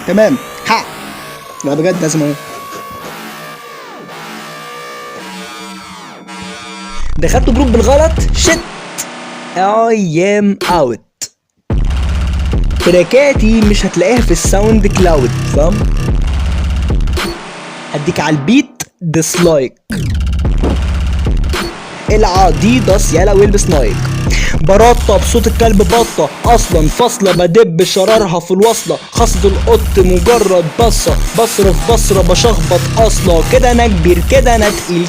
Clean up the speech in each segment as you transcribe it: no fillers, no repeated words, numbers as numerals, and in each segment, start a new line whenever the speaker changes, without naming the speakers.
تمام. ها لا بجد لازم اهو. دخلت جروب بالغلط. شت اي ام اوت. تراكاتي مش هتلاقيها في الساوند كلاود، فاهم؟ هديك على البيت ديسلايك. العديداس يالا والبس نايك. برطة بصوت الكلب بطة، اصلا فاصلة بدب شرارها في الوصلة. خاصة القط مجرد بصة، بصرف بصرة بشخبط اصلا. كده انا كبير، كده انا تقيل،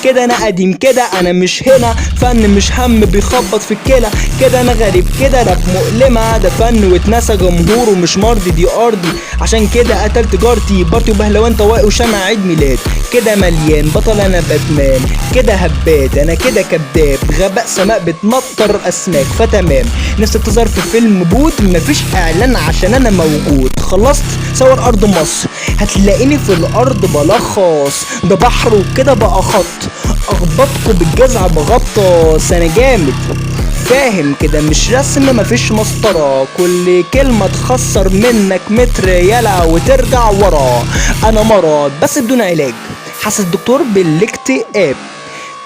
كده انا قديم، كده انا مش هنا. فن مش هم بيخبط في الكلى. كده انا غريب، كده راب مؤلمة. ده فن واتنسى جمهوره مش مرضي، دي ارضي. عشان كده قتلت جارتي بارتي وبهلوان طواقي وشمع عيد ميلاد. كده مليان بطل انا باتمان، كده هبات انا كده كداب. غباء سماء بتمطر اسماك فتمام. نفسك تظهر في فيلم بوت، مفيش اعلان عشان انا موجود. خلصت صور ارض مصر، هتلاقيني في الارض بلخص. ده بحر وكده بقى خط، اخبطكوا بالجزع بغطاس. انا جامد فاهم كده مش رسم، مفيش مسطرة. كل كلمة تخسر منك متر يلا وترجع ورا. انا مرض بس بدون علاج، حاسس الدكتور بالاكتئاب.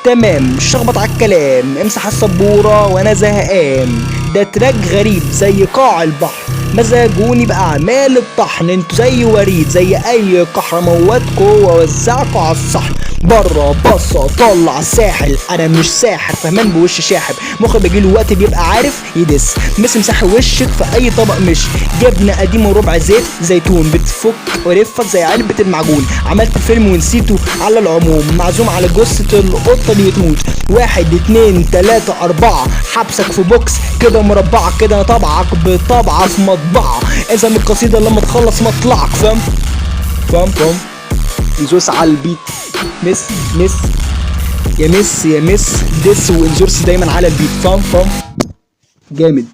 تمام مش هخبط على الكلام، امسح السبورة وانا زهقان. ده تراك غريب زي قاع البحر، مزاجوني بأعمال الطحن. انتوا زي وريد زي اي قحر، موتكوا واوزعكوا على الصحن. بره بصة طلع الساحل، انا مش ساحر فهمان بوش شاحب. مخي بيجيله وقت بيبقى عارف يدس، مسح وشك في اي طبق مش جبنة قديمة وربع زيت زيتون. بتفك ورفك زي علبة المعجون. عملت فيلم ونسيته على العموم، معزوم على جثة القطة دي بتموت. 1 2 3 4 حبسك في بوكس كده مربعة. كده انا طبعك بطبعة في مطبعة. الزم القصيدة لما تخلص مطلعك، فاهم؟ انزوس على البيت. مس يا مس ديس وانزورس دايما على البيت، فاهم؟ جامد.